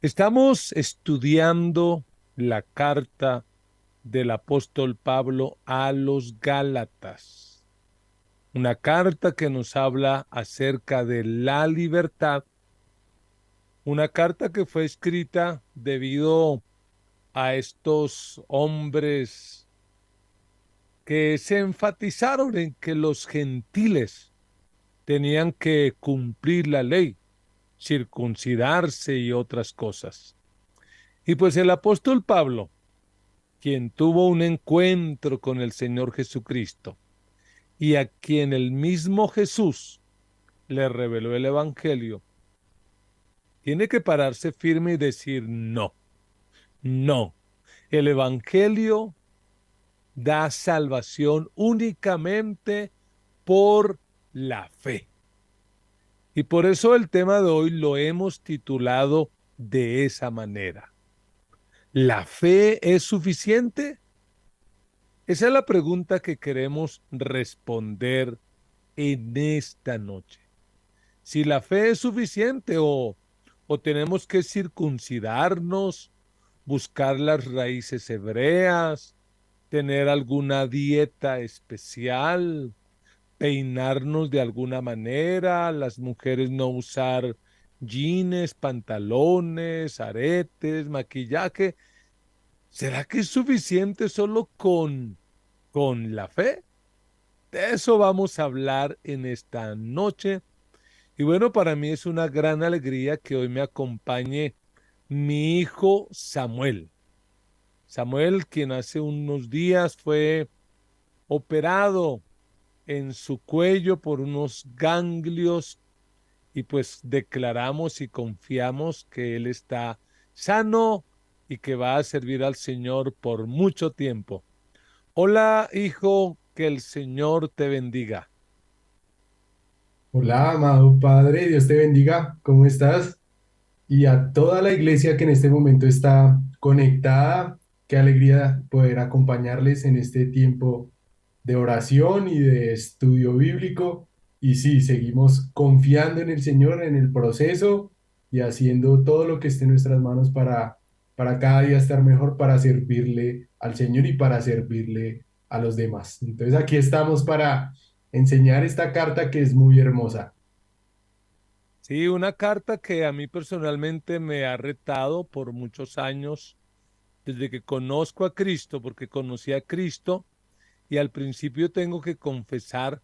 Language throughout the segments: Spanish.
Estamos estudiando la carta del apóstol Pablo a los Gálatas, una carta que nos habla acerca de la libertad, una carta que fue escrita debido a estos hombres que se enfatizaron en que los gentiles tenían que cumplir la ley, circuncidarse y otras cosas. Y pues el apóstol Pablo, quien tuvo un encuentro con el Señor Jesucristo y a quien el mismo Jesús le reveló el Evangelio, tiene que pararse firme y decir no, no. El Evangelio da salvación únicamente por la fe. Y por eso el tema de hoy lo hemos titulado de esa manera. ¿La fe es suficiente? Esa es la pregunta que queremos responder en esta noche. Si la fe es suficiente o tenemos que circuncidarnos, buscar las raíces hebreas, tener alguna dieta especial, peinarnos de alguna manera, las mujeres no usar jeans, pantalones, aretes, maquillaje. ¿Será que es suficiente solo con la fe? De eso vamos a hablar en esta noche. Y bueno, para mí es una gran alegría que hoy me acompañe mi hijo Samuel. Samuel, quien hace unos días fue operado en su cuello por unos ganglios y pues declaramos y confiamos que él está sano y que va a servir al Señor por mucho tiempo. Hola, hijo, que el Señor te bendiga. Hola, amado Padre, Dios te bendiga, ¿cómo estás? Y a toda la iglesia que en este momento está conectada, qué alegría poder acompañarles en este tiempo de oración y de estudio bíblico. Y sí, seguimos confiando en el Señor, en el proceso y haciendo todo lo que esté en nuestras manos para cada día estar mejor, para servirle al Señor y para servirle a los demás. Entonces aquí estamos para enseñar esta carta que es muy hermosa. Sí, una carta que a mí personalmente me ha retado por muchos años, desde que conozco a Cristo, porque conocí a Cristo y al principio tengo que confesar,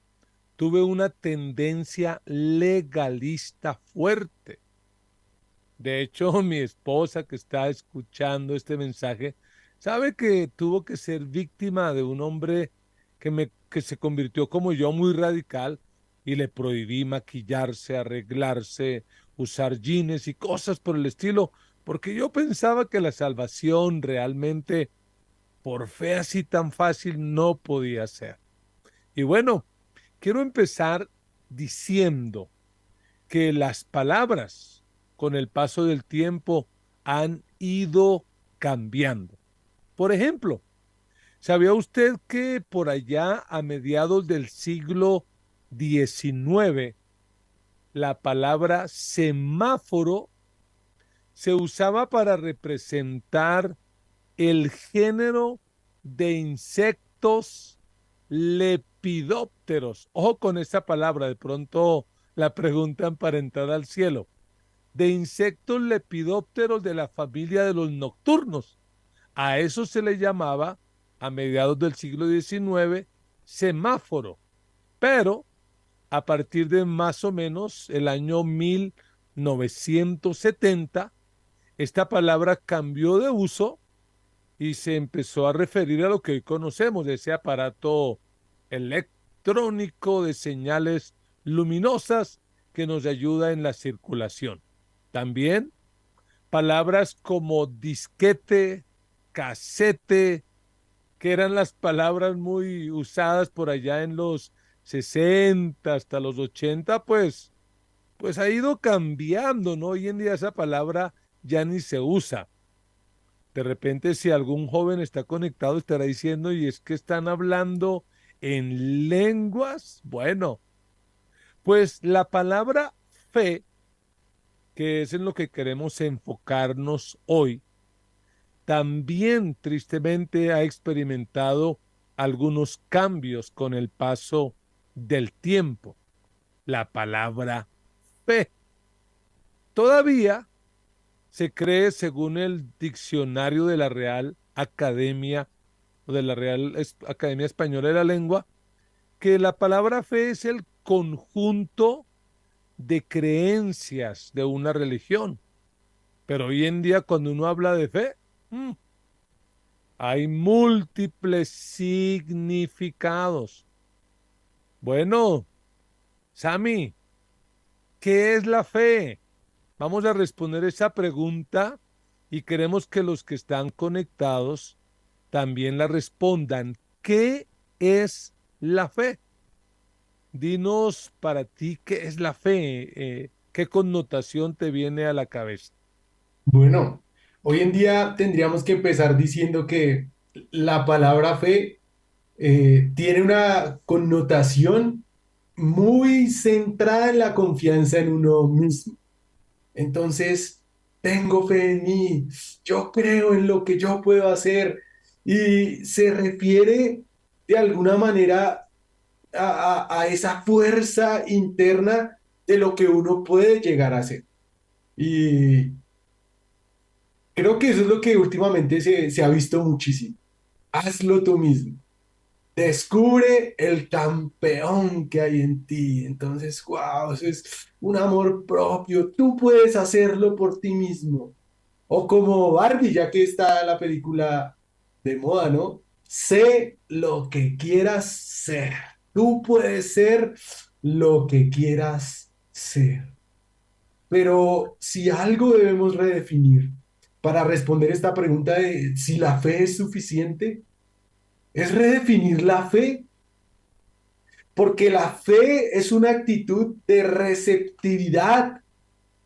tuve una tendencia legalista fuerte. De hecho, mi esposa que está escuchando este mensaje sabe que tuvo que ser víctima de un hombre que se convirtió como yo muy radical y le prohibí maquillarse, arreglarse, usar jeans y cosas por el estilo, porque yo pensaba que la salvación realmente por fe así tan fácil no podía ser. Y bueno, quiero empezar diciendo que las palabras con el paso del tiempo han ido cambiando. Por ejemplo, ¿sabía usted que por allá a mediados del siglo XIX la palabra semáforo se usaba para representar el género de insectos lepidópteros? Ojo con esa palabra, de pronto la preguntan para entrar al cielo. De insectos lepidópteros de la familia de los nocturnos. A eso se le llamaba, a mediados del siglo XIX, semáforo. Pero a partir de más o menos el año 1970, esta palabra cambió de uso y se empezó a referir a lo que hoy conocemos, ese aparato electrónico de señales luminosas que nos ayuda en la circulación. También palabras como disquete, casete, que eran las palabras muy usadas por allá en los 60 hasta los 80, pues ha ido cambiando, ¿no? Hoy en día esa palabra ya ni se usa. De repente, si algún joven está conectado, estará diciendo, y es que están hablando en lenguas. Bueno, pues la palabra fe que es en lo que queremos enfocarnos hoy, también tristemente ha experimentado algunos cambios con el paso del tiempo. La palabra fe todavía se cree, según el diccionario de la Real Academia o de la Academia Española de la Lengua, que la palabra fe es el conjunto de creencias de una religión. Pero hoy en día, cuando uno habla de fe, hay múltiples significados. Bueno, Sami, ¿qué es la fe? Vamos a responder esa pregunta y queremos que los que están conectados también la respondan. ¿Qué es la fe? Dinos para ti qué es la fe, qué connotación te viene a la cabeza. Bueno, hoy en día tendríamos que empezar diciendo que la palabra fe tiene una connotación muy centrada en la confianza en uno mismo. Entonces, tengo fe en mí, yo creo en lo que yo puedo hacer y se refiere de alguna manera a esa fuerza interna de lo que uno puede llegar a hacer. Y creo que eso es lo que últimamente se ha visto muchísimo. Hazlo tú mismo. Descubre el campeón que hay en ti. Entonces, wow, eso es un amor propio. Tú puedes hacerlo por ti mismo. O como Barbie, ya que está la película de moda, ¿no? Sé lo que quieras ser. Tú puedes ser lo que quieras ser. Pero si algo debemos redefinir para responder esta pregunta de si la fe es suficiente, es redefinir la fe, porque la fe es una actitud de receptividad,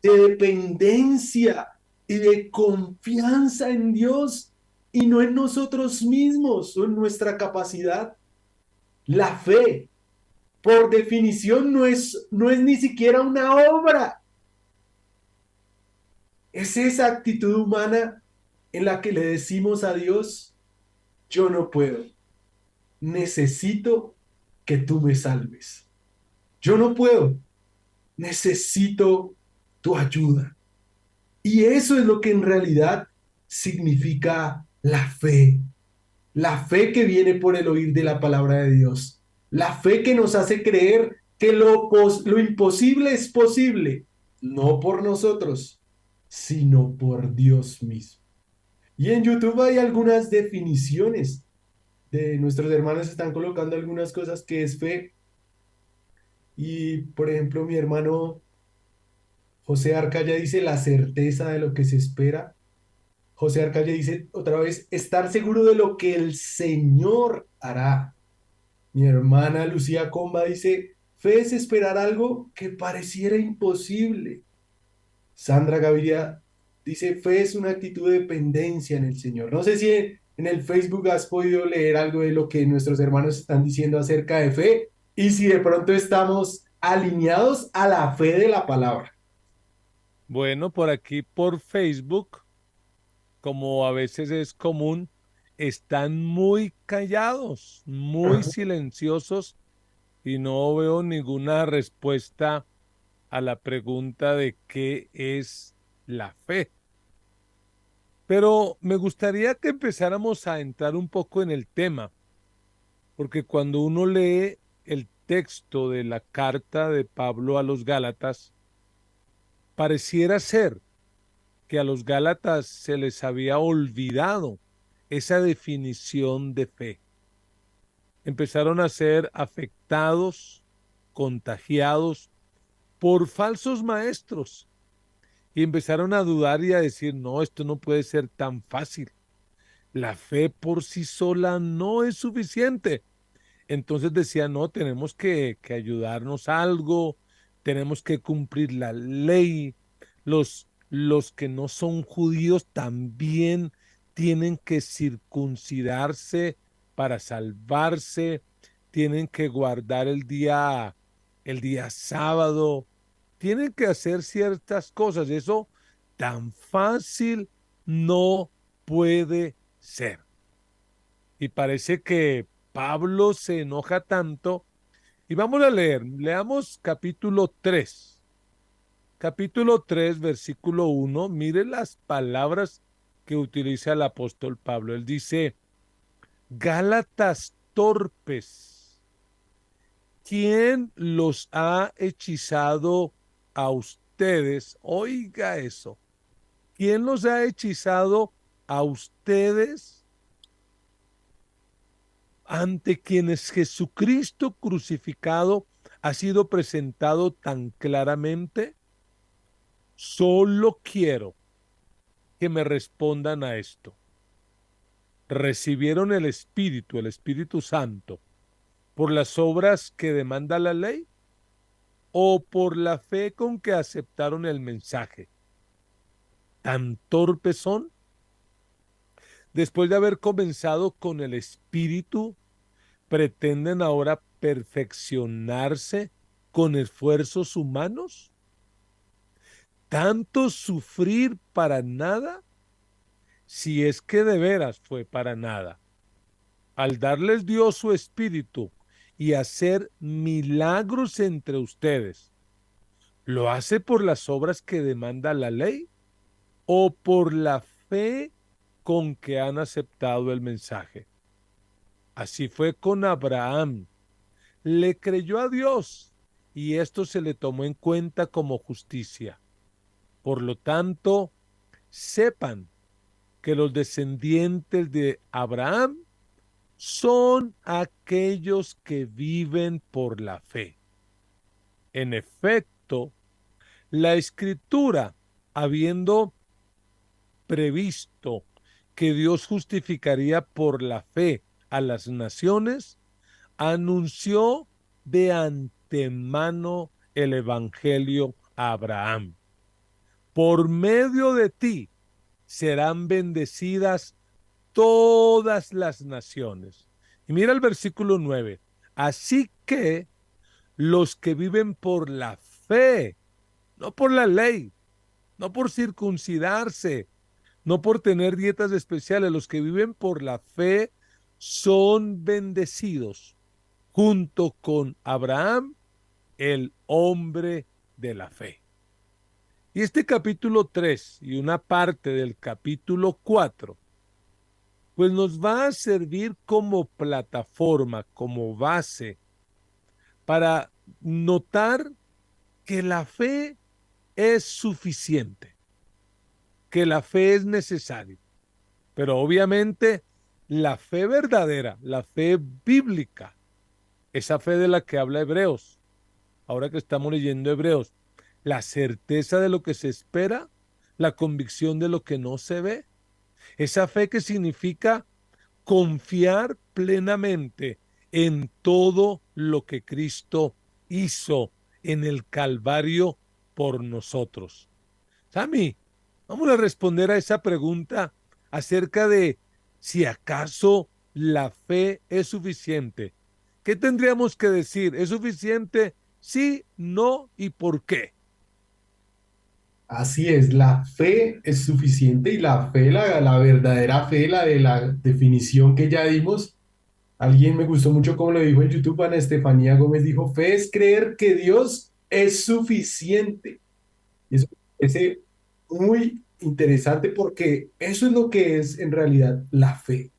de dependencia y de confianza en Dios y no en nosotros mismos o en nuestra capacidad. La fe, por definición, no es ni siquiera una obra. Es esa actitud humana en la que le decimos a Dios, yo no puedo, necesito que tú me salves. Yo no puedo, necesito tu ayuda. Y eso es lo que en realidad significa la fe que viene por el oír de la palabra de Dios, la fe que nos hace creer que lo imposible es posible, no por nosotros, sino por Dios mismo. Y en YouTube hay algunas definiciones de nuestros hermanos están colocando algunas cosas que es fe. Y por ejemplo, mi hermano José Arcaya dice la certeza de lo que se espera. José Arcaya dice otra vez, estar seguro de lo que el Señor hará. Mi hermana Lucía Comba dice, fe es esperar algo que pareciera imposible. Sandra Gaviria dice, fe es una actitud de dependencia en el Señor. No sé si en el Facebook has podido leer algo de lo que nuestros hermanos están diciendo acerca de fe y si de pronto estamos alineados a la fe de la palabra. Bueno, por aquí por Facebook, como a veces es común, están muy callados, muy silenciosos y no veo ninguna respuesta a la pregunta de qué es la fe. Pero me gustaría que empezáramos a entrar un poco en el tema, porque cuando uno lee el texto de la carta de Pablo a los Gálatas, pareciera ser que a los Gálatas se les había olvidado esa definición de fe. Empezaron a ser afectados, contagiados por falsos maestros y empezaron a dudar y a decir, no, esto no puede ser tan fácil. La fe por sí sola no es suficiente. Entonces decían, no, tenemos que ayudarnos a algo, tenemos que cumplir la ley. Los que no son judíos también tienen que circuncidarse para salvarse, tienen que guardar el día sábado. tienen que hacer ciertas cosas. Eso tan fácil no puede ser. Y parece que Pablo se enoja tanto. Y vamos a leer, leamos capítulo 3. Capítulo 3, versículo 1. Mire las palabras que utiliza el apóstol Pablo. Él dice, Gálatas torpes, ¿quién los ha hechizado a ustedes? Oiga eso. ¿Quién los ha hechizado a ustedes ante quienes Jesucristo crucificado ha sido presentado tan claramente? Solo quiero que me respondan a esto. ¿Recibieron el Espíritu Santo, por las obras que demanda la ley o por la fe con que aceptaron el mensaje? ¿Tan torpes son? Después de haber comenzado con el Espíritu, ¿pretenden ahora perfeccionarse con esfuerzos humanos? ¿Tanto sufrir para nada? Si es que de veras fue para nada. Al darles Dios su Espíritu y hacer milagros entre ustedes, ¿lo hace por las obras que demanda la ley o por la fe con que han aceptado el mensaje? Así fue con Abraham. Le creyó a Dios y esto se le tomó en cuenta como justicia. Por lo tanto, sepan que los descendientes de Abraham son aquellos que viven por la fe. En efecto, la escritura, habiendo previsto que Dios justificaría por la fe a las naciones, anunció de antemano el evangelio a Abraham. Por medio de ti serán bendecidas todas las naciones. Y mira el versículo 9. Así que los que viven por la fe, no por la ley, no por circuncidarse, no por tener dietas especiales, los que viven por la fe son bendecidos junto con Abraham, el hombre de la fe. Y este capítulo 3 y una parte del capítulo 4 pues nos va a servir como plataforma, como base para notar que la fe es suficiente, que la fe es necesaria, pero obviamente la fe verdadera, la fe bíblica, esa fe de la que habla Hebreos, ahora que estamos leyendo Hebreos, la certeza de lo que se espera, la convicción de lo que no se ve, esa fe que significa confiar plenamente en todo lo que Cristo hizo en el Calvario por nosotros. Sami, vamos a responder a esa pregunta acerca de si acaso la fe es suficiente. ¿Qué tendríamos que decir? ¿Es suficiente? Sí, no y por qué. Así es, la fe es suficiente y la fe, la verdadera fe, la de la definición que ya dimos. Alguien me gustó mucho como lo dijo en YouTube, Ana Estefanía Gómez dijo, fe es creer que Dios es suficiente. Y eso me parece muy interesante porque eso es lo que es en realidad la fe,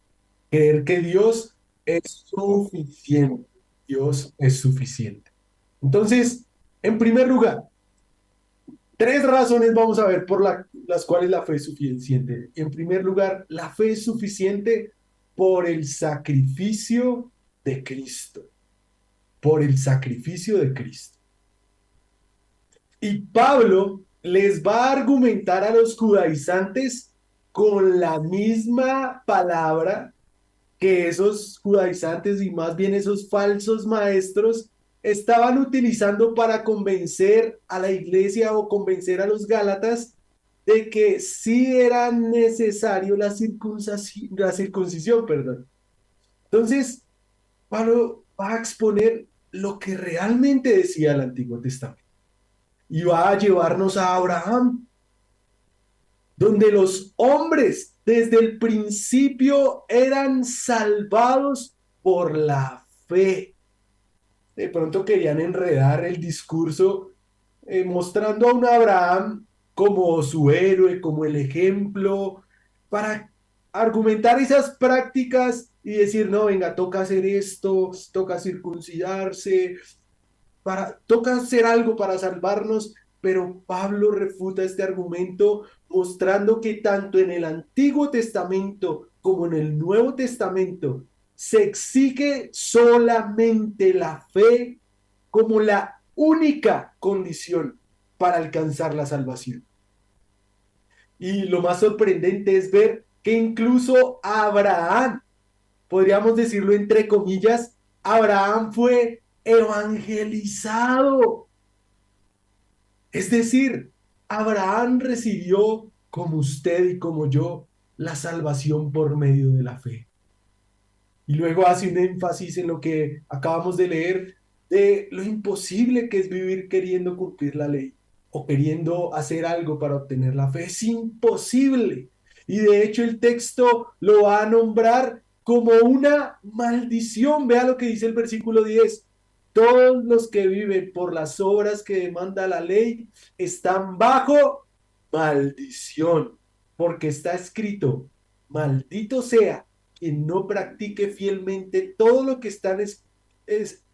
creer que Dios es suficiente. Dios es suficiente. Entonces, en primer lugar, tres razones vamos a ver por las cuales la fe es suficiente. En primer lugar, la fe es suficiente por el sacrificio de Cristo, por el sacrificio de Cristo. Y Pablo les va a argumentar a los judaizantes con la misma palabra que esos judaizantes y más bien esos falsos maestros estaban utilizando para convencer a la iglesia o convencer a los gálatas de que sí era necesario la circuncisión, perdón. Entonces, Pablo va a exponer lo que realmente decía el Antiguo Testamento. y va a llevarnos a Abraham, donde los hombres desde el principio eran salvados por la fe. De pronto querían enredar el discurso mostrando a un Abraham como su héroe, como el ejemplo, para argumentar esas prácticas y decir, no, venga, toca hacer esto, toca circuncidarse, toca hacer algo para salvarnos, pero Pablo refuta este argumento mostrando que tanto en el Antiguo Testamento como en el Nuevo Testamento se exige solamente la fe como la única condición para alcanzar la salvación. Y lo más sorprendente es ver que incluso Abraham, podríamos decirlo entre comillas, Abraham fue evangelizado. Es decir, Abraham recibió, como usted y como yo, la salvación por medio de la fe. Y luego hace un énfasis en lo que acabamos de leer de lo imposible que es vivir queriendo cumplir la ley o queriendo hacer algo para obtener la fe. Es imposible. Y de hecho el texto lo va a nombrar como una maldición. Vea lo que dice el versículo 10. Todos los que viven por las obras que demanda la ley están bajo maldición, porque está escrito, maldito sea quien no practique fielmente todo lo que está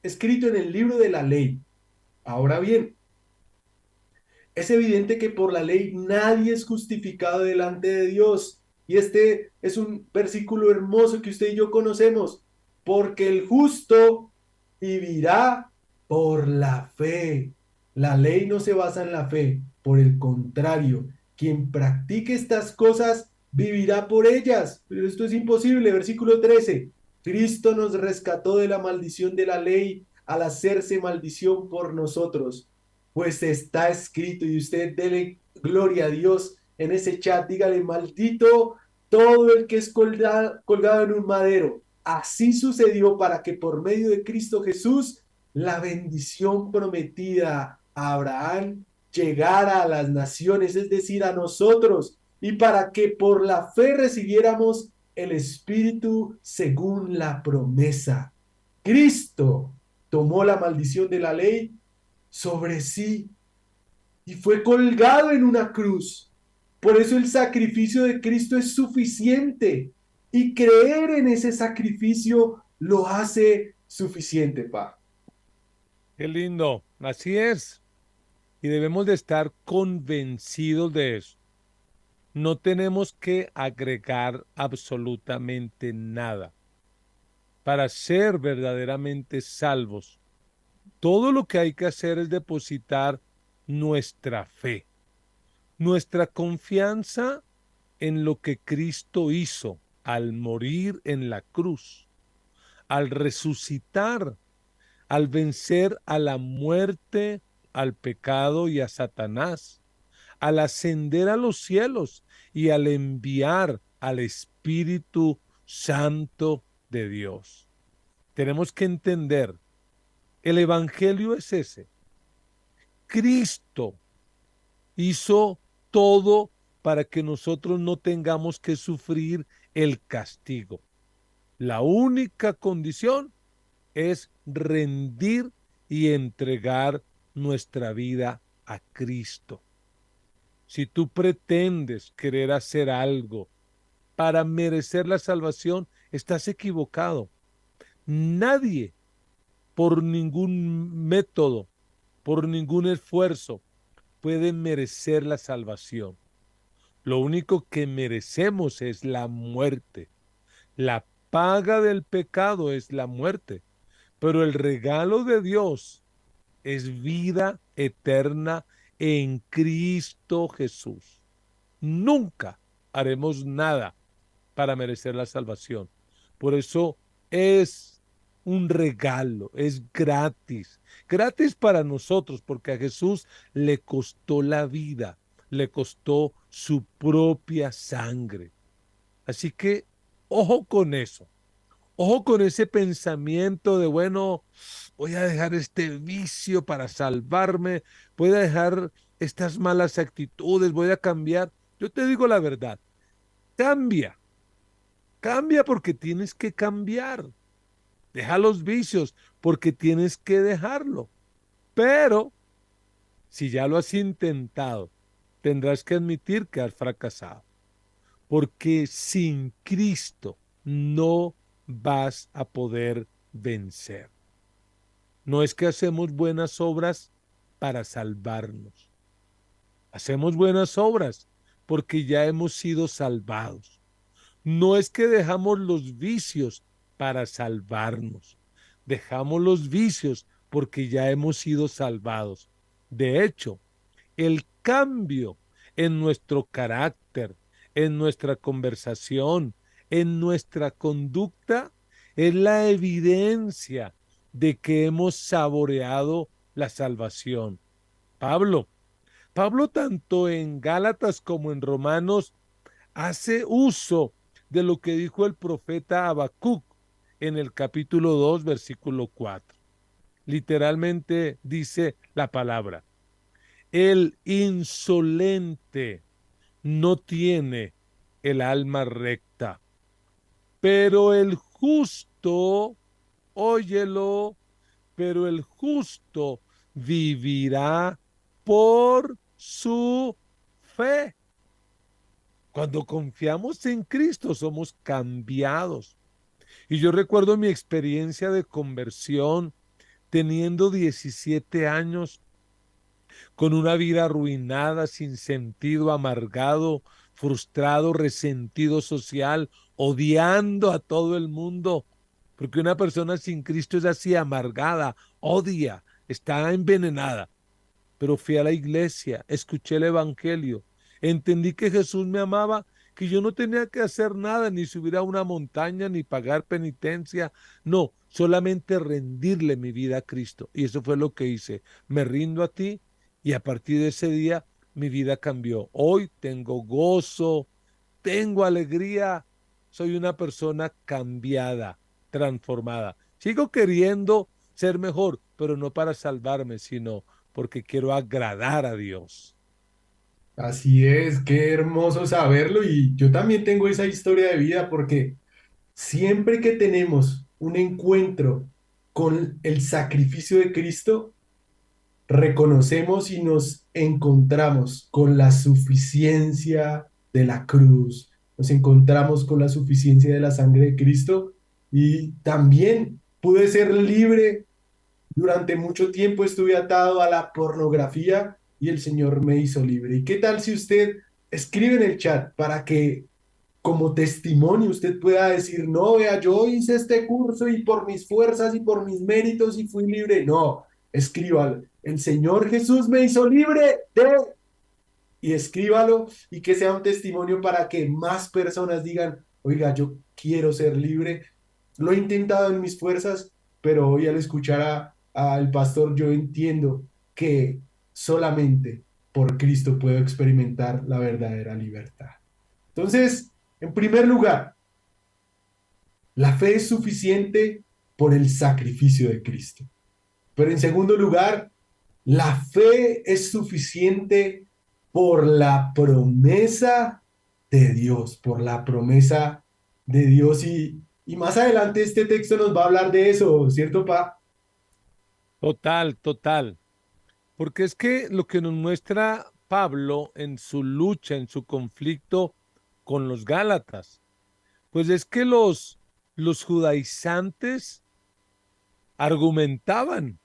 escrito en el libro de la ley. Ahora bien, es evidente que por la ley nadie es justificado delante de Dios. Y este es un versículo hermoso que usted y yo conocemos, porque el justo vivirá por la fe. La ley no se basa en la fe, por el contrario, quien practique estas cosas vivirá por ellas. Pero esto es imposible. Versículo 13. Cristo nos rescató de la maldición de la ley al hacerse maldición por nosotros, pues está escrito, y usted dele gloria a Dios en ese chat, dígale, maldito todo el que es colgado en un madero. Así sucedió para que por medio de Cristo Jesús la bendición prometida a Abraham llegara a las naciones, es decir, a nosotros, y para que por la fe recibiéramos el Espíritu según la promesa. Cristo tomó la maldición de la ley sobre sí y fue colgado en una cruz. Por eso el sacrificio de Cristo es suficiente y creer en ese sacrificio lo hace suficiente, pa. Qué lindo. Así es. Y debemos de estar convencidos de eso. No tenemos que agregar absolutamente nada para ser verdaderamente salvos. Todo lo que hay que hacer es depositar nuestra fe, nuestra confianza en lo que Cristo hizo al morir en la cruz, al resucitar, al vencer a la muerte, al pecado y a Satanás, al ascender a los cielos y al enviar al Espíritu Santo de Dios. Tenemos que entender, el Evangelio es ese. Cristo hizo todo para que nosotros no tengamos que sufrir el castigo. La única condición es rendir y entregar nuestra vida a Cristo. Si tú pretendes querer hacer algo para merecer la salvación, estás equivocado. Nadie, por ningún método, por ningún esfuerzo, puede merecer la salvación. Lo único que merecemos es la muerte. La paga del pecado es la muerte, pero el regalo de Dios es vida eterna en Cristo Jesús. Nunca haremos nada para merecer la salvación. Por eso es un regalo, es gratis. Gratis para nosotros, porque a Jesús le costó la vida, le costó su propia sangre. Así que, ojo con eso. Ojo con ese pensamiento de, bueno, voy a dejar este vicio para salvarme, voy a dejar estas malas actitudes, voy a cambiar. Yo te digo la verdad, cambia, cambia porque tienes que cambiar. Deja los vicios porque tienes que dejarlo. Pero si ya lo has intentado, tendrás que admitir que has fracasado. Porque sin Cristo no vas a poder vencer. No es que hacemos buenas obras para salvarnos. Hacemos buenas obras porque ya hemos sido salvados. No es que dejamos los vicios para salvarnos. Dejamos los vicios porque ya hemos sido salvados. De hecho, el cambio en nuestro carácter, en nuestra conversación, en nuestra conducta, es la evidencia de que hemos saboreado la salvación. Pablo, Pablo tanto en Gálatas como en Romanos hace uso de lo que dijo el profeta Habacuc en el capítulo 2, versículo 4. Literalmente dice la palabra: el insolente no tiene el alma recta, pero el justo, óyelo, pero el justo vivirá por su fe. Cuando confiamos en Cristo somos cambiados. Y yo recuerdo mi experiencia de conversión teniendo 17 años, con una vida arruinada, sin sentido, amargado, frustrado, resentido social, odiando a todo el mundo, porque una persona sin Cristo es así, amargada, odia, está envenenada. Pero fui a la iglesia, escuché el evangelio, entendí que Jesús me amaba, que yo no tenía que hacer nada, ni subir a una montaña, ni pagar penitencia, no, solamente rendirle mi vida a Cristo. Y eso fue lo que hice. Me rindo a ti y a partir de ese día mi vida cambió. Hoy tengo gozo, tengo alegría, soy una persona cambiada, transformada. Sigo queriendo ser mejor, pero no para salvarme, sino porque quiero agradar a Dios. Así es, qué hermoso saberlo y yo también tengo esa historia de vida porque siempre que tenemos un encuentro con el sacrificio de Cristo, reconocemos y nos encontramos con la suficiencia de la cruz, nos encontramos con la suficiencia de la sangre de Cristo y también pude ser libre. Durante mucho tiempo estuve atado a la pornografía y el Señor me hizo libre. ¿Y qué tal si usted escribe en el chat para que como testimonio usted pueda decir, no, vea, yo hice este curso y por mis fuerzas y por mis méritos y fui libre? No, escríbalo. El Señor Jesús me hizo libre de... Y escríbalo y que sea un testimonio para que más personas digan, oiga, yo quiero ser libre. Lo he intentado en mis fuerzas, pero hoy al escuchar al pastor yo entiendo que solamente por Cristo puedo experimentar la verdadera libertad. Entonces, en primer lugar, la fe es suficiente por el sacrificio de Cristo. Pero en segundo lugar, la fe es suficiente por la promesa de Dios, por la promesa de Dios. Y más adelante este texto nos va a hablar de eso, ¿cierto, Pa? Total, total. Porque es que lo que nos muestra Pablo en su lucha, en su conflicto con los Gálatas, pues es que los judaizantes argumentaban,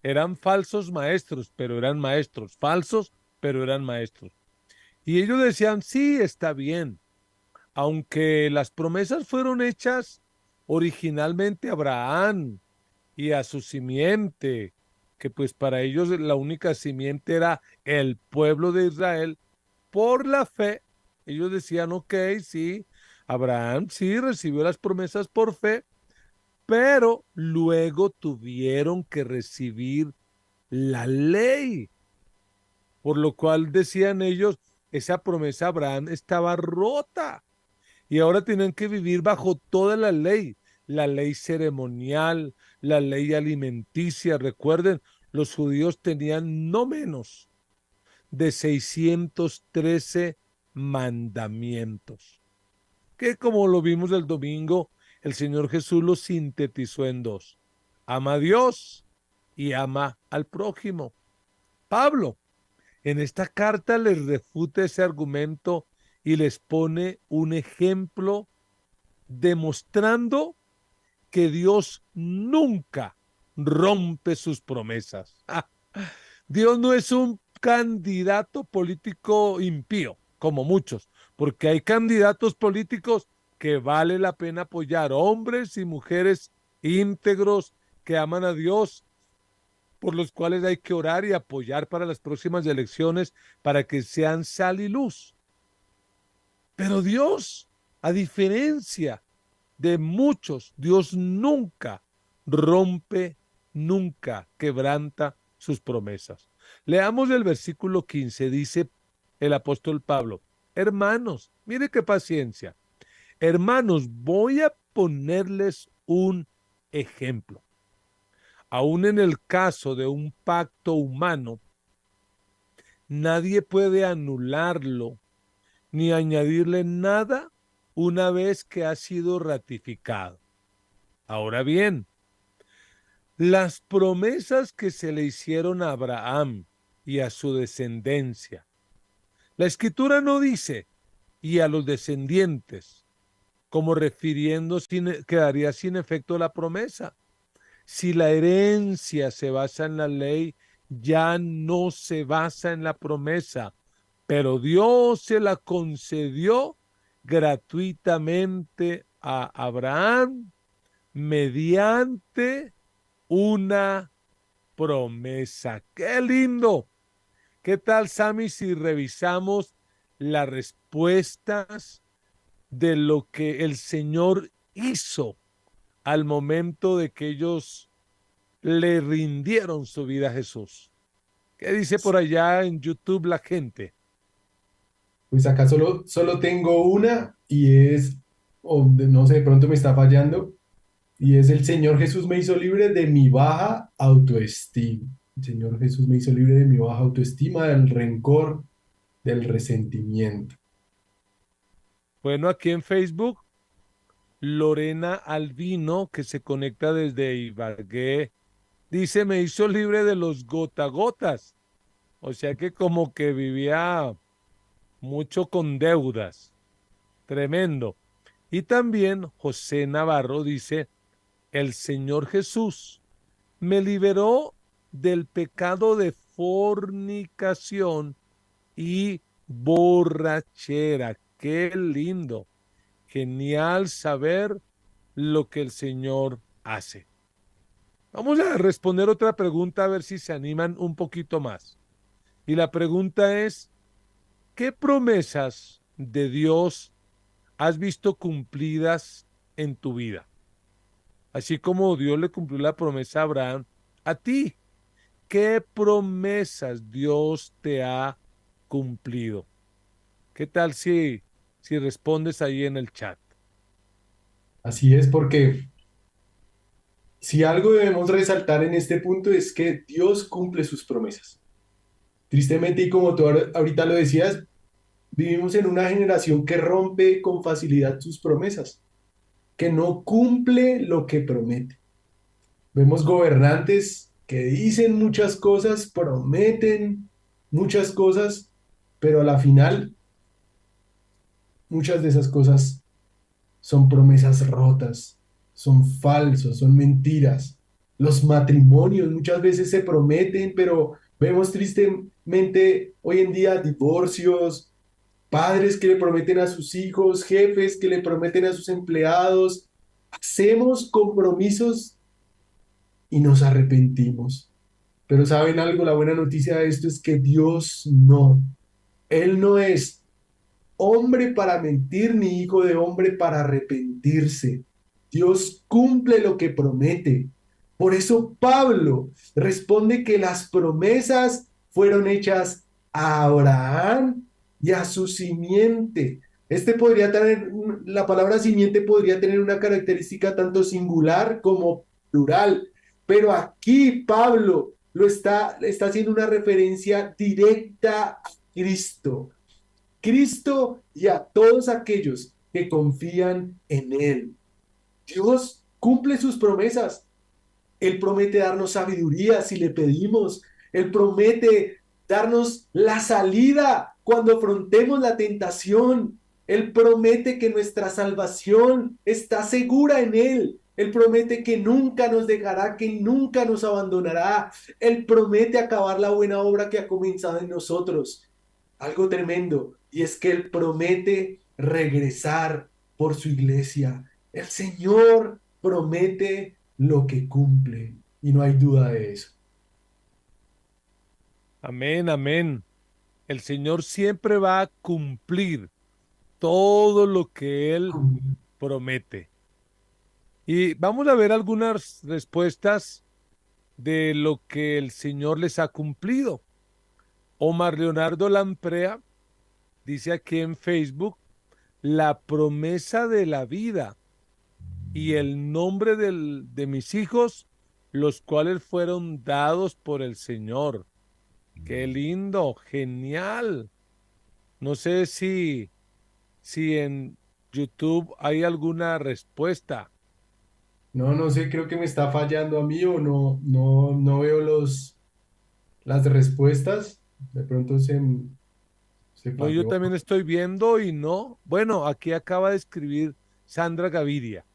eran falsos maestros, pero eran maestros, falsos, pero eran maestros. Y ellos decían, sí, está bien, aunque las promesas fueron hechas originalmente a Abraham y a su simiente, que pues para ellos la única simiente era el pueblo de Israel, por la fe, ellos decían, ok, sí, Abraham sí recibió las promesas por fe, pero luego tuvieron que recibir la ley, por lo cual decían ellos, esa promesa a Abraham estaba rota y ahora tienen que vivir bajo toda la ley. la ley ceremonial, la ley alimenticia. Recuerden, los judíos tenían no menos de 613 mandamientos, que como lo vimos el domingo, el Señor Jesús los sintetizó en dos: ama a Dios y ama al prójimo. Pablo en esta carta les refuta ese argumento y les pone un ejemplo demostrando que Dios nunca rompe sus promesas. Dios no es un candidato político impío, como muchos, porque hay candidatos políticos que vale la pena apoyar, hombres y mujeres íntegros que aman a Dios, por los cuales hay que orar y apoyar para las próximas elecciones para que sean sal y luz. Pero Dios, a diferencia de muchos, Dios nunca rompe, nunca quebranta sus promesas. Leamos el versículo 15, dice el apóstol Pablo: hermanos, mire qué paciencia. Hermanos, voy a ponerles un ejemplo. Aún en el caso de un pacto humano, nadie puede anularlo ni añadirle nada una vez que ha sido ratificado. Ahora bien, las promesas que se le hicieron a Abraham y a su descendencia, la escritura no dice y a los descendientes, como refiriendo quedaría sin efecto la promesa. Si la herencia se basa en la ley, ya no se basa en la promesa, pero Dios se la concedió gratuitamente a Abraham mediante una promesa. ¡Qué lindo! ¿Qué tal, Sammy, si revisamos las respuestas de lo que el Señor hizo al momento de que ellos le rindieron su vida a Jesús? ¿Qué dice por allá en YouTube la gente? Pues acá solo tengo una y es, no sé, de pronto me está fallando, y es: el Señor Jesús me hizo libre de mi baja autoestima. El Señor Jesús me hizo libre de mi baja autoestima, del rencor, del resentimiento. Bueno, aquí en Facebook, Lorena Albino, que se conecta desde Ibagué, dice: me hizo libre de los gotagotas. O sea que como que vivía mucho con deudas. Tremendo. Y también José Navarro dice: el Señor Jesús me liberó del pecado de fornicación y borrachera. Qué lindo. Genial saber lo que el Señor hace. Vamos a responder otra pregunta a ver si se animan un poquito más. Y la pregunta es: ¿qué promesas de Dios has visto cumplidas en tu vida? Así como Dios le cumplió la promesa a Abraham, a ti, ¿qué promesas Dios te ha cumplido? ¿Qué tal si respondes ahí en el chat? Así es, porque si algo debemos resaltar en este punto es que Dios cumple sus promesas. Tristemente, y como tú ahorita lo decías, vivimos en una generación que rompe con facilidad sus promesas, que no cumple lo que promete. Vemos gobernantes que dicen muchas cosas, prometen muchas cosas, pero a la final muchas de esas cosas son promesas rotas, son falsos, son mentiras. Los matrimonios muchas veces se prometen, pero vemos tristemente hoy en día divorcios, padres que le prometen a sus hijos, jefes que le prometen a sus empleados. Hacemos compromisos y nos arrepentimos. Pero ¿saben algo? La buena noticia de esto es que Dios no. Él no es hombre para mentir ni hijo de hombre para arrepentirse. Dios cumple lo que promete. Por eso Pablo responde que las promesas fueron hechas a Abraham y a su simiente. Este podría tener la palabra simiente podría tener una característica tanto singular como plural, pero aquí Pablo está haciendo una referencia directa a Cristo. Cristo y a todos aquellos que confían en Él. Dios cumple sus promesas. Él promete darnos sabiduría si le pedimos. Él promete darnos la salida cuando afrontemos la tentación. Él promete que nuestra salvación está segura en Él. Él promete que nunca nos dejará, que nunca nos abandonará. Él promete acabar la buena obra que ha comenzado en nosotros. Algo tremendo, y es que Él promete regresar por su iglesia. El Señor promete lo que cumple, y no hay duda de eso. Amén, amén. El Señor siempre va a cumplir todo lo que Él promete. Y vamos a ver algunas respuestas de lo que el Señor les ha cumplido. Omar Leonardo Lamprea dice aquí en Facebook, la promesa de la vida y el nombre de mis hijos, los cuales fueron dados por el Señor. Qué lindo, genial. No sé si en YouTube hay alguna respuesta. No, no sé, creo que me está fallando a mí o no veo las respuestas. De pronto se No, yo falló. también estoy viendo y no. Bueno, aquí acaba de escribir Sandra Gaviria.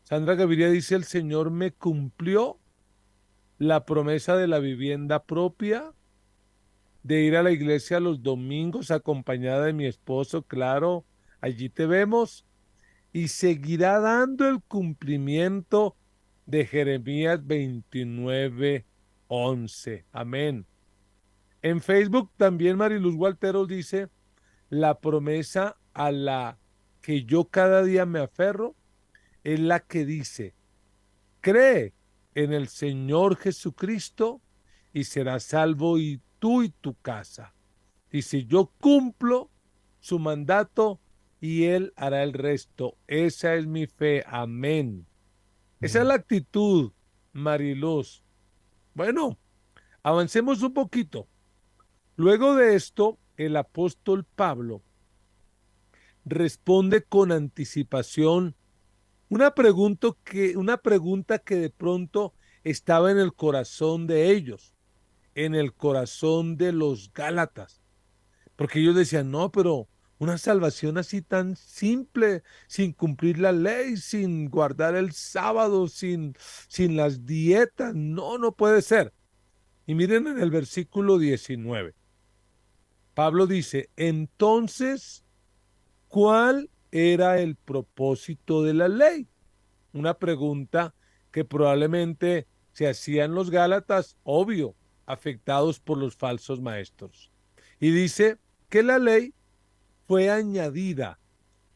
Sandra Gaviria dice, el Señor me cumplió la promesa de la vivienda propia, de ir a la iglesia los domingos acompañada de mi esposo, claro, allí te vemos, y seguirá dando el cumplimiento de Jeremías 29:11. Amén. En Facebook también Mariluz Gualteros dice, la promesa a la que yo cada día me aferro es la que dice, cree en el Señor Jesucristo y serás salvo y tú y tu casa. Dice, yo cumplo su mandato y él hará el resto. Esa es mi fe. Amén. Esa es la actitud, Mariluz. Bueno, avancemos un poquito. Luego de esto, el apóstol Pablo responde con anticipación una pregunta que de pronto estaba en el corazón de ellos, en el corazón de los Gálatas, porque ellos decían, no, pero una salvación así tan simple, sin cumplir la ley, sin guardar el sábado, sin las dietas, no, no puede ser. Y miren en el versículo 19, Pablo dice, entonces, ¿cuál era el propósito de la ley? Una pregunta que probablemente se hacían los Gálatas, obvio, afectados por los falsos maestros. Y dice que la ley fue añadida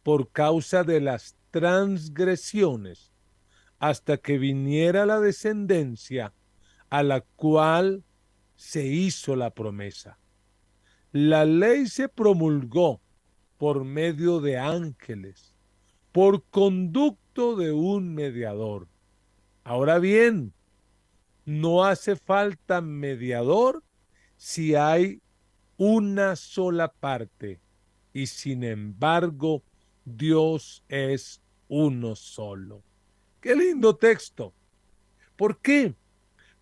por causa de las transgresiones hasta que viniera la descendencia a la cual se hizo la promesa. La ley se promulgó por medio de ángeles, por conducto de un mediador. Ahora bien, no hace falta mediador si hay una sola parte y sin embargo Dios es uno solo. Qué lindo texto. ¿Por qué?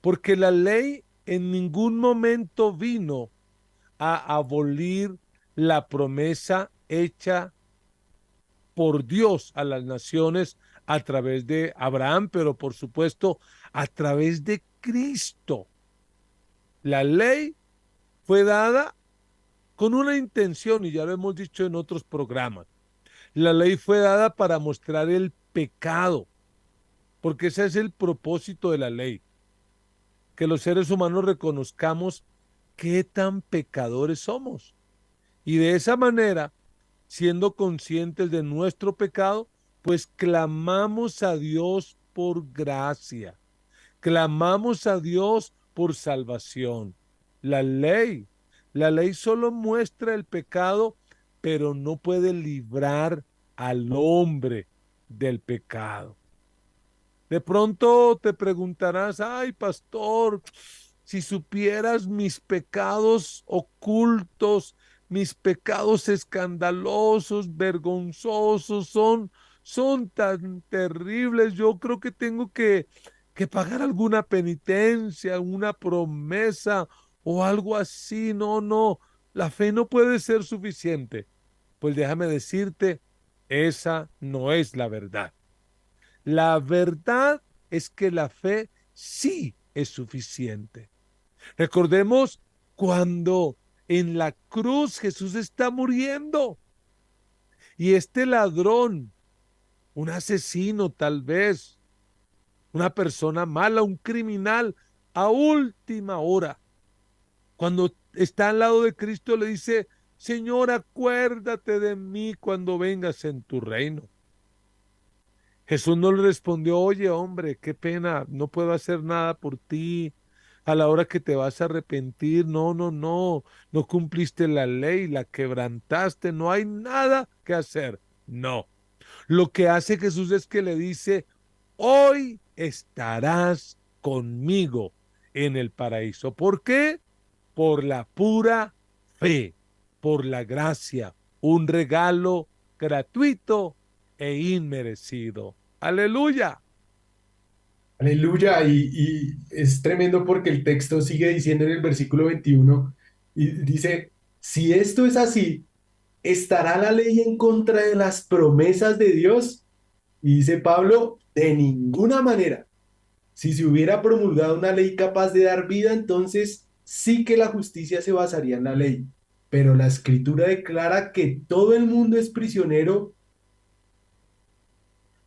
Porque la ley en ningún momento vino a abolir la promesa hecha por Dios a las naciones a través de Abraham, pero por supuesto a través de Cristo. La ley fue dada con una intención, y ya lo hemos dicho en otros programas. La ley fue dada para mostrar el pecado, porque ese es el propósito de la ley, que los seres humanos reconozcamos qué tan pecadores somos. Y de esa manera, siendo conscientes de nuestro pecado, pues clamamos a Dios por gracia, clamamos a Dios por salvación. La ley, la ley solo muestra el pecado, pero no puede librar al hombre del pecado. De pronto te preguntarás, ay, pastor, si supieras mis pecados ocultos, mis pecados escandalosos, vergonzosos, son tan terribles. Yo creo que tengo que pagar alguna penitencia, una promesa o algo así. No, no, la fe no puede ser suficiente. Pues déjame decirte, esa no es la verdad. La verdad es que la fe sí es suficiente. Recordemos cuando en la cruz Jesús está muriendo y este ladrón, un asesino tal vez, una persona mala, un criminal, a última hora, cuando está al lado de Cristo, le dice, Señor, acuérdate de mí cuando vengas en tu reino. Jesús no le respondió, oye hombre, qué pena, no puedo hacer nada por ti. A la hora que te vas a arrepentir, no, no, no, no cumpliste la ley, la quebrantaste, no hay nada que hacer. No, lo que hace Jesús es que le dice, hoy estarás conmigo en el paraíso. ¿Por qué? Por la pura fe, por la gracia, un regalo gratuito e inmerecido. Aleluya. Aleluya, y es tremendo porque el texto sigue diciendo en el versículo 21 y dice, si esto es así, ¿estará la ley en contra de las promesas de Dios? Y dice Pablo, de ninguna manera. Si se hubiera promulgado una ley capaz de dar vida, entonces sí que la justicia se basaría en la ley. Pero la escritura declara que todo el mundo es prisionero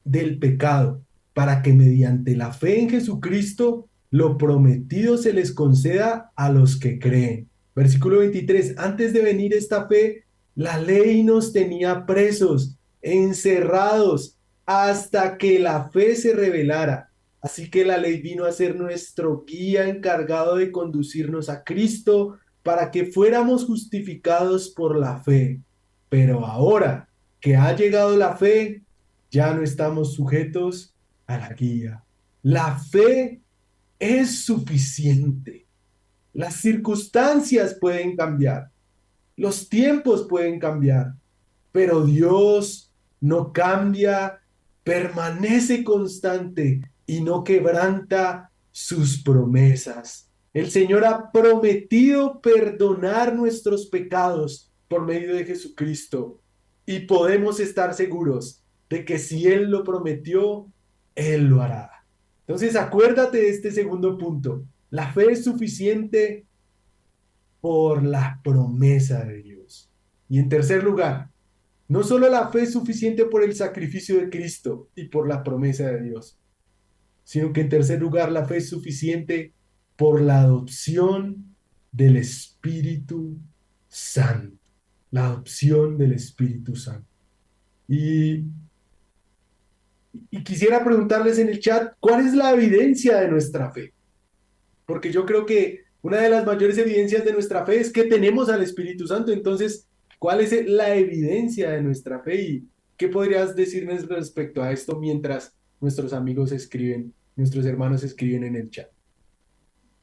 del pecado, para que mediante la fe en Jesucristo lo prometido se les conceda a los que creen. Versículo 23, antes de venir esta fe, la ley nos tenía presos, encerrados, hasta que la fe se revelara. Así que la ley vino a ser nuestro guía encargado de conducirnos a Cristo para que fuéramos justificados por la fe. Pero ahora que ha llegado la fe, ya no estamos sujetos a la guía. La fe es suficiente. Las circunstancias pueden cambiar, los tiempos pueden cambiar, pero Dios no cambia, permanece constante y no quebranta sus promesas. El Señor ha prometido perdonar nuestros pecados por medio de Jesucristo y podemos estar seguros de que si Él lo prometió, Él lo hará. Entonces, acuérdate de este segundo punto. La fe es suficiente por la promesa de Dios. Y en tercer lugar, no solo la fe es suficiente por el sacrificio de Cristo y por la promesa de Dios, sino que en tercer lugar la fe es suficiente por la adopción del Espíritu Santo. La adopción del Espíritu Santo. Y, y quisiera preguntarles en el chat, ¿cuál es la evidencia de nuestra fe? Porque yo creo que una de las mayores evidencias de nuestra fe es que tenemos al Espíritu Santo. Entonces, ¿cuál es la evidencia de nuestra fe y qué podrías decirnos respecto a esto mientras nuestros amigos escriben, nuestros hermanos escriben en el chat?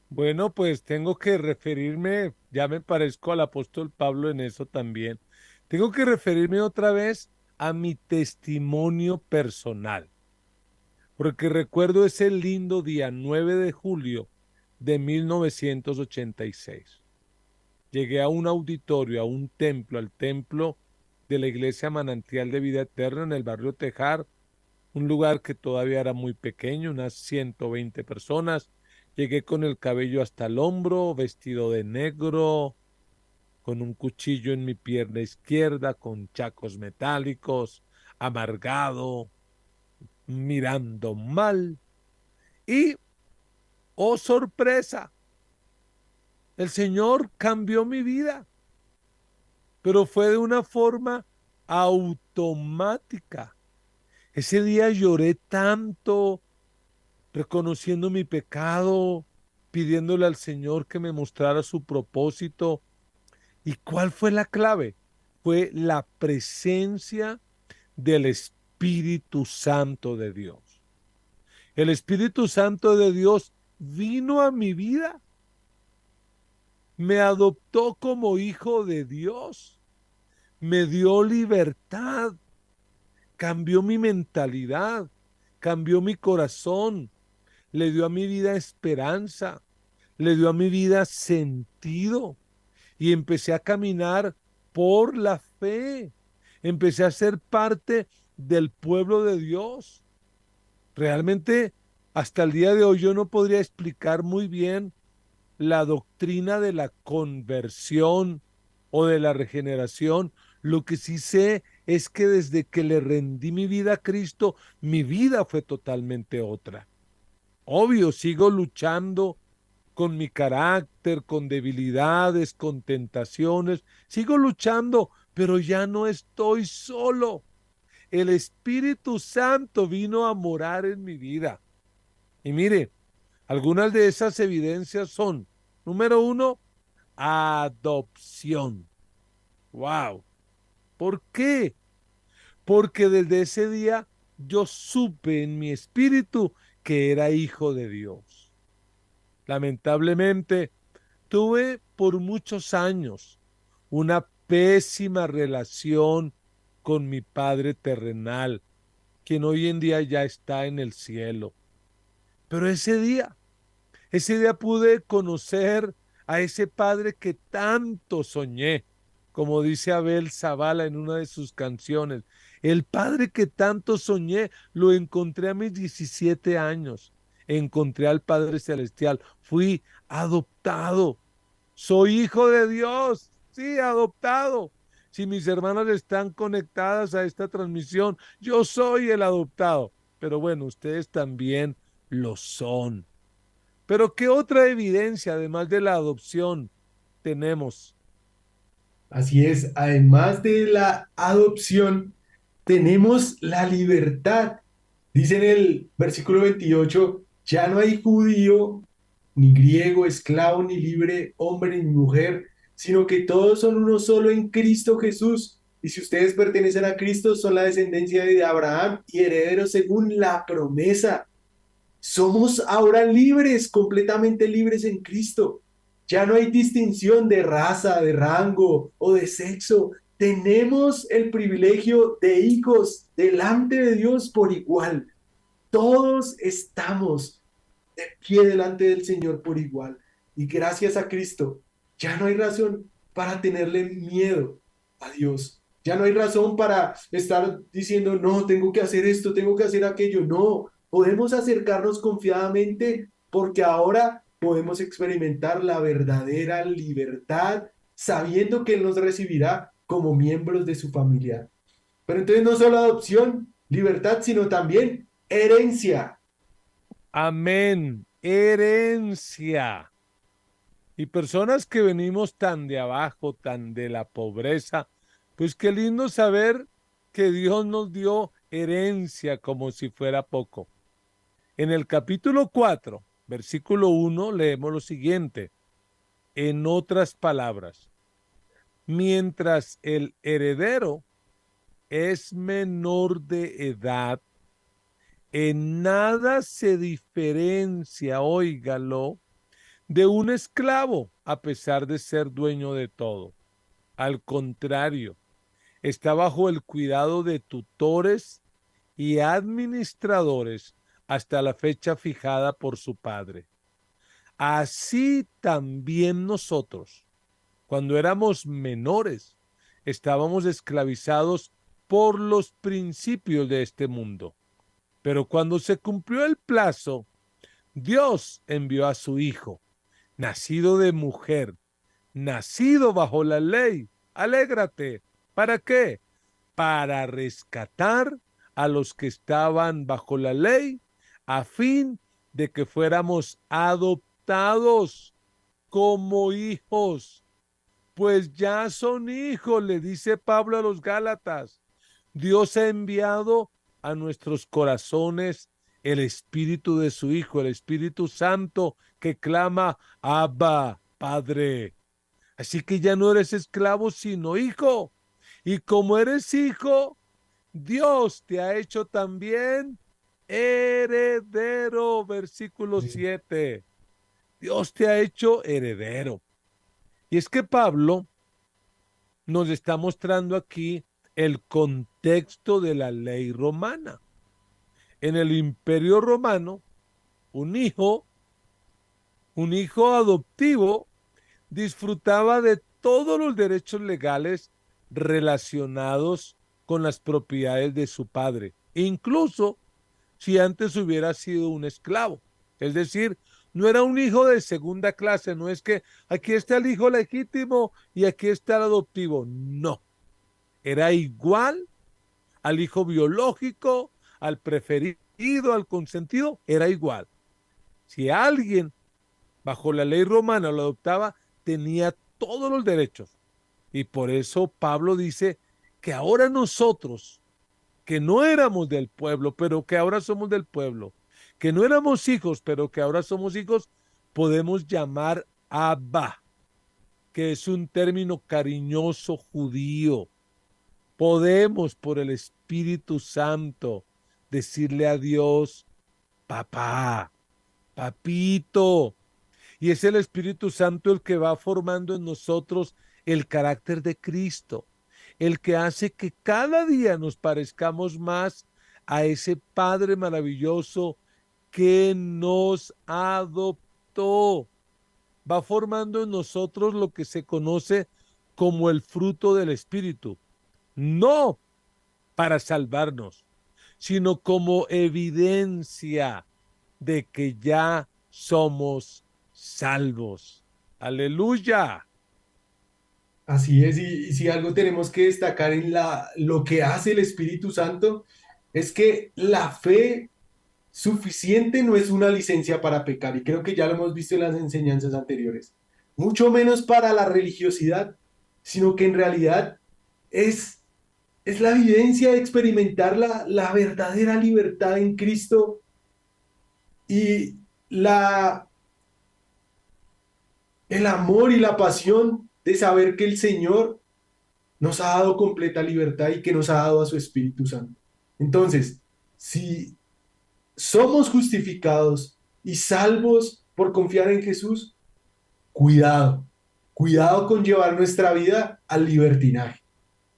Bueno, pues tengo que referirme, ya me parezco al apóstol Pablo en eso también. Tengo que referirme otra vez a mi testimonio personal, porque recuerdo ese lindo día 9 de julio de 1986. Llegué a un auditorio, a un templo, al templo de la Iglesia Manantial de Vida Eterna en el barrio Tejar, un lugar que todavía era muy pequeño, unas 120 personas. Llegué con el cabello hasta el hombro, vestido de negro, con un cuchillo en mi pierna izquierda, con chacos metálicos, amargado, mirando mal. Y, oh sorpresa, el Señor cambió mi vida, pero fue de una forma automática. Ese día lloré tanto, reconociendo mi pecado, pidiéndole al Señor que me mostrara su propósito. ¿Y cuál fue la clave? Fue la presencia del Espíritu Santo de Dios. El Espíritu Santo de Dios vino a mi vida, me adoptó como hijo de Dios, me dio libertad, cambió mi mentalidad, cambió mi corazón, le dio a mi vida esperanza, le dio a mi vida sentido y empecé a caminar por la fe. Empecé a ser parte del pueblo de Dios. Realmente, hasta el día de hoy yo no podría explicar muy bien la doctrina de la conversión o de la regeneración. Lo que sí sé es que desde que le rendí mi vida a Cristo, mi vida fue totalmente otra. Obvio, sigo luchando con mi carácter, con debilidades, con tentaciones. Sigo luchando, pero ya no estoy solo. El Espíritu Santo vino a morar en mi vida. Y mire, algunas de esas evidencias son, número uno, adopción. ¡Wow! ¿Por qué? Porque desde ese día yo supe en mi espíritu que era hijo de Dios. Lamentablemente, tuve por muchos años una pésima relación con mi padre terrenal, quien hoy en día ya está en el cielo. Pero ese día pude conocer a ese padre que tanto soñé, como dice Abel Zavala en una de sus canciones. El padre que tanto soñé lo encontré a mis 17 años. Encontré al Padre Celestial. Fui adoptado. Soy hijo de Dios. Sí, adoptado. Si mis hermanas están conectadas a esta transmisión, yo soy el adoptado. Pero bueno, ustedes también lo son. Pero ¿qué otra evidencia, además de la adopción, tenemos? Así es, además de la adopción, tenemos la libertad. Dice en el versículo 28, ya no hay judío, ni griego, esclavo, ni libre, hombre, ni mujer, sino que todos son uno solo en Cristo Jesús. Y si ustedes pertenecen a Cristo, son la descendencia de Abraham y herederos según la promesa. Somos ahora libres, completamente libres en Cristo. Ya no hay distinción de raza, de rango o de sexo. Tenemos el privilegio de hijos delante de Dios por igual. Todos estamos de pie delante del Señor por igual. Y gracias a Cristo, ya no hay razón para tenerle miedo a Dios. Ya no hay razón para estar diciendo, no, tengo que hacer esto, tengo que hacer aquello. No, podemos acercarnos confiadamente porque ahora podemos experimentar la verdadera libertad sabiendo que Él nos recibirá como miembros de su familia. Pero entonces no solo adopción, libertad, sino también herencia. Amén. Herencia. Y personas que venimos tan de abajo, tan de la pobreza, pues qué lindo saber que Dios nos dio herencia como si fuera poco. En el capítulo 4, versículo 1, leemos lo siguiente. En otras palabras, mientras el heredero es menor de edad, en nada se diferencia, óigalo, de un esclavo, a pesar de ser dueño de todo. Al contrario, está bajo el cuidado de tutores y administradores hasta la fecha fijada por su padre. Así también nosotros, cuando éramos menores, estábamos esclavizados por los principios de este mundo. Pero cuando se cumplió el plazo, Dios envió a su Hijo, nacido de mujer, nacido bajo la ley. Alégrate. ¿Para qué? Para rescatar a los que estaban bajo la ley, a fin de que fuéramos adoptados como hijos. Pues ya son hijos, le dice Pablo a los Gálatas. Dios ha enviado a nuestros corazones el Espíritu de su Hijo, el Espíritu Santo que clama, Abba, Padre. Así que ya no eres esclavo, sino hijo. Y como eres hijo, Dios te ha hecho también heredero, versículo Sí. 7. Dios te ha hecho heredero. Y es que Pablo nos está mostrando aquí el contexto de la ley romana. En el Imperio Romano, un hijo, un hijo adoptivo disfrutaba de todos los derechos legales relacionados con las propiedades de su padre, incluso si antes hubiera sido un esclavo. Es decir, no era un hijo de segunda clase, no es que aquí está el hijo legítimo y aquí está el adoptivo. No, era igual al hijo biológico, al preferido, al consentido, era igual. Si alguien bajo la ley romana lo adoptaba, tenía todos los derechos. Y por eso Pablo dice que ahora nosotros, que no éramos del pueblo, pero que ahora somos del pueblo, que no éramos hijos, pero que ahora somos hijos, podemos llamar Abba, que es un término cariñoso judío. Podemos, por el Espíritu Santo, decirle a Dios, papá, papito. Y es el Espíritu Santo el que va formando en nosotros el carácter de Cristo, el que hace que cada día nos parezcamos más a ese Padre maravilloso que nos adoptó. Va formando en nosotros lo que se conoce como el fruto del Espíritu, no para salvarnos, sino como evidencia de que ya somos salvos. Aleluya. Así es, y si algo tenemos que destacar en lo que hace el Espíritu Santo, es que la fe suficiente no es una licencia para pecar, y creo que ya lo hemos visto en las enseñanzas anteriores, mucho menos para la religiosidad, sino que en realidad es, es la evidencia de experimentar la verdadera libertad en Cristo y la, el amor y la pasión de saber que el Señor nos ha dado completa libertad y que nos ha dado a su Espíritu Santo. Entonces, si somos justificados y salvos por confiar en Jesús, cuidado, cuidado con llevar nuestra vida al libertinaje,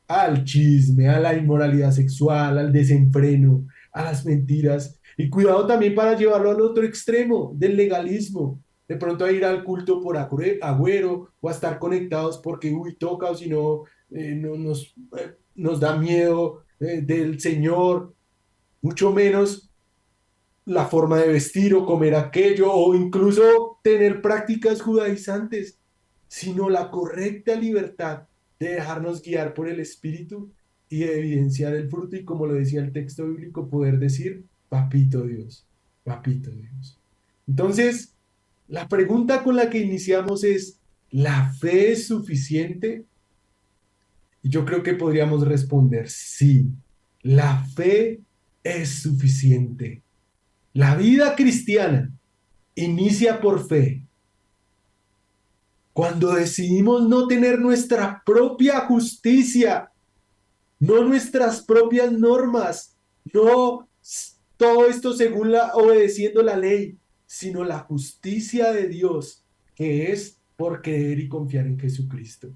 al chisme, a la inmoralidad sexual, al desenfreno, a las mentiras. Y cuidado también para llevarlo al otro extremo del legalismo. De pronto a ir al culto por agüero o a estar conectados porque, uy, toca o si no, nos da miedo del Señor, mucho menos la forma de vestir o comer aquello o incluso tener prácticas judaizantes, sino la correcta libertad de dejarnos guiar por el Espíritu y de evidenciar el fruto y como lo decía el texto bíblico, poder decir, papito Dios, papito Dios. Entonces, la pregunta con la que iniciamos es, ¿la fe es suficiente? Y yo creo que podríamos responder, sí, la fe es suficiente. La vida cristiana inicia por fe. Cuando decidimos no tener nuestra propia justicia, no nuestras propias normas, no todo esto según obedeciendo la ley, sino la justicia de Dios, que es por creer y confiar en Jesucristo.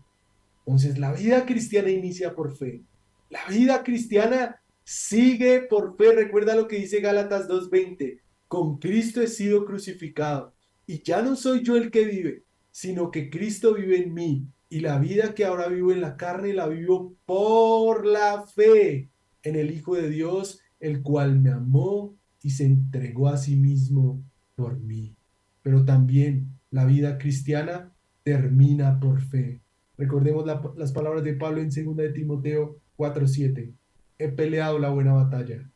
Entonces, la vida cristiana inicia por fe. La vida cristiana sigue por fe. Recuerda lo que dice Gálatas 2:20. Con Cristo he sido crucificado. Y ya no soy yo el que vive, sino que Cristo vive en mí. Y la vida que ahora vivo en la carne la vivo por la fe en el Hijo de Dios, el cual me amó y se entregó a sí mismo por mí. Pero también la vida cristiana termina por fe. Recordemos las palabras de Pablo en 2 de Timoteo 4:7. He peleado la buena batalla,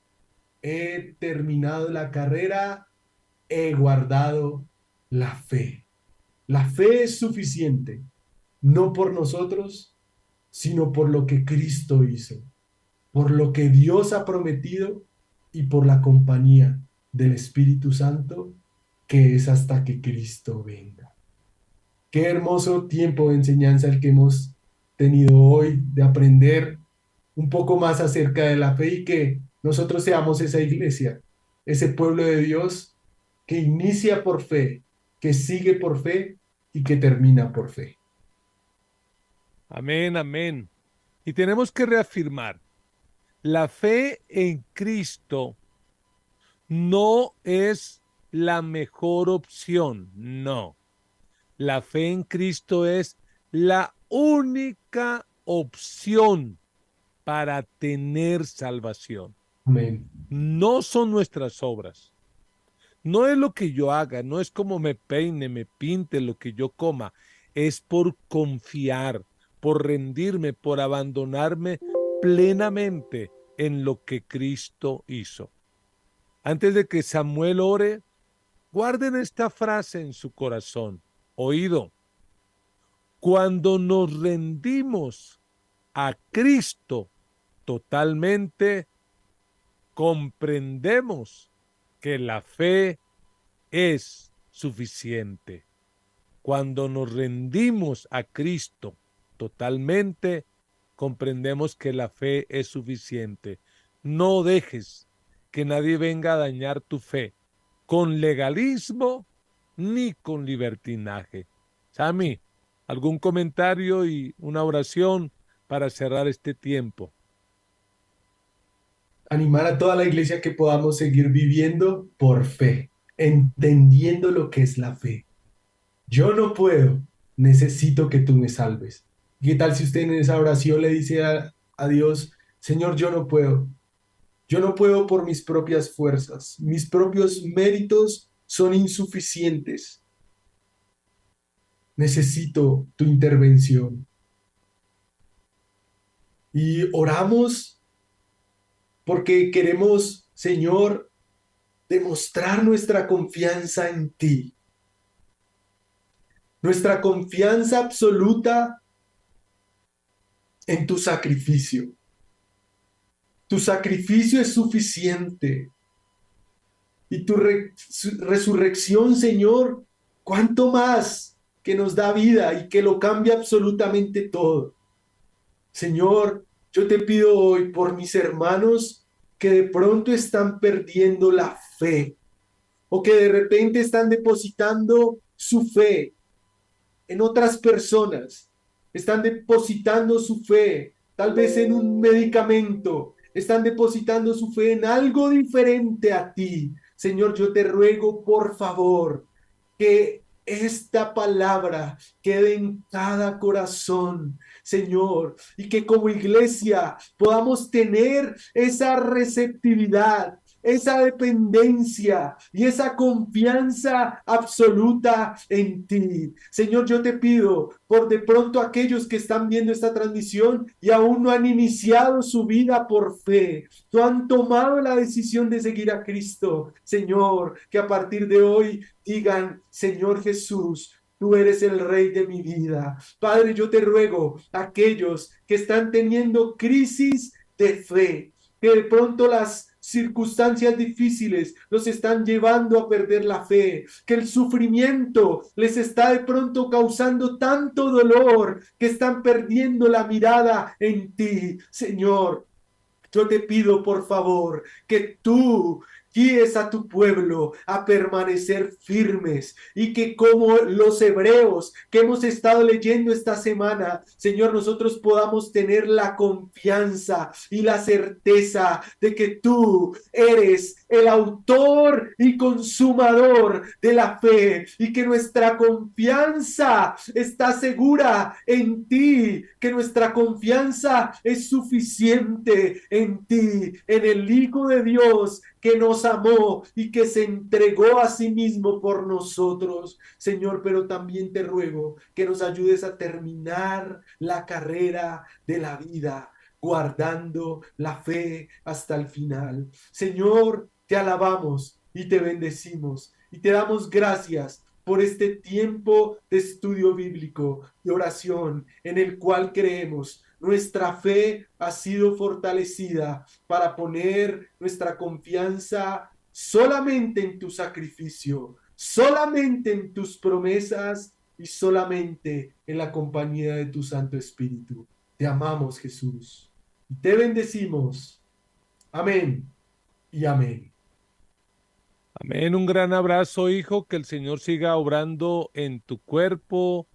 he terminado la carrera, he guardado la fe. La fe es suficiente, no por nosotros, sino por lo que Cristo hizo, por lo que Dios ha prometido y por la compañía del Espíritu Santo, que es hasta que Cristo venga. Qué hermoso tiempo de enseñanza el que hemos tenido hoy, de aprender. un poco más acerca de la fe y que nosotros seamos esa iglesia, ese pueblo de Dios que inicia por fe, que sigue por fe y que termina por fe. Amén, amén. Y tenemos que reafirmar, la fe en Cristo no es la mejor opción, no. La fe en Cristo es la única opción para tener salvación. Amén. No son nuestras obras. No es lo que yo haga, no es como me peine, me pinte, lo que yo coma. Es por confiar, por rendirme, por abandonarme plenamente en lo que Cristo hizo. Antes de que Samuel ore, guarden esta frase en su corazón. Oído, cuando nos rendimos a Cristo totalmente, comprendemos que la fe es suficiente. Cuando nos rendimos a Cristo totalmente, comprendemos que la fe es suficiente. No dejes que nadie venga a dañar tu fe con legalismo ni con libertinaje. Sami, ¿algún comentario y una oración para cerrar este tiempo? Animar a toda la iglesia que podamos seguir viviendo por fe, entendiendo lo que es la fe. Yo no puedo, necesito que tú me salves. ¿Qué tal si usted en esa oración le dice a Dios, Señor, yo no puedo por mis propias fuerzas, mis propios méritos son insuficientes, necesito tu intervención. Y oramos porque queremos, Señor, demostrar nuestra confianza en ti, nuestra confianza absoluta en tu sacrificio. Tu sacrificio es suficiente y tu resurrección, Señor, cuánto más que nos da vida y que lo cambia absolutamente todo. Señor, yo te pido hoy por mis hermanos que de pronto están perdiendo la fe o que de repente están depositando su fe en otras personas, están depositando su fe tal vez en un medicamento, están depositando su fe en algo diferente a ti. Señor, yo te ruego por favor que esta palabra quede en cada corazón, Señor, y que como iglesia podamos tener esa receptividad, esa dependencia y esa confianza absoluta en ti. Señor, yo te pido por de pronto aquellos que están viendo esta transmisión y aún no han iniciado su vida por fe, no han tomado la decisión de seguir a Cristo. Señor, que a partir de hoy digan, Señor Jesús, tú eres el rey de mi vida. Padre, yo te ruego a aquellos que están teniendo crisis de fe, que de pronto las circunstancias difíciles los están llevando a perder la fe, que el sufrimiento les está de pronto causando tanto dolor que están perdiendo la mirada en ti, Señor. Yo te pido, por favor, que tú guíes a tu pueblo a permanecer firmes y que como los hebreos que hemos estado leyendo esta semana, Señor, nosotros podamos tener la confianza y la certeza de que tú eres el autor y consumador de la fe y que nuestra confianza está segura en ti, que nuestra confianza es suficiente en ti, en el Hijo de Dios que nos amó y que se entregó a sí mismo por nosotros, Señor, pero también te ruego que nos ayudes a terminar la carrera de la vida, guardando la fe hasta el final. Señor, te alabamos y te bendecimos y te damos gracias por este tiempo de estudio bíblico, de oración, en el cual creemos nuestra fe ha sido fortalecida para poner nuestra confianza solamente en tu sacrificio, solamente en tus promesas y solamente en la compañía de tu Santo Espíritu. Te amamos, Jesús. y te bendecimos. Amén y amén. Amén. Un gran abrazo, hijo. Que el Señor siga obrando en tu cuerpo,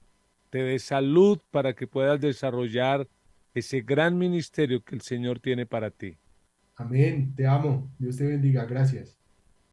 te dé salud para que puedas desarrollar ese gran ministerio que el Señor tiene para ti. Amén. Te amo. Dios te bendiga. Gracias.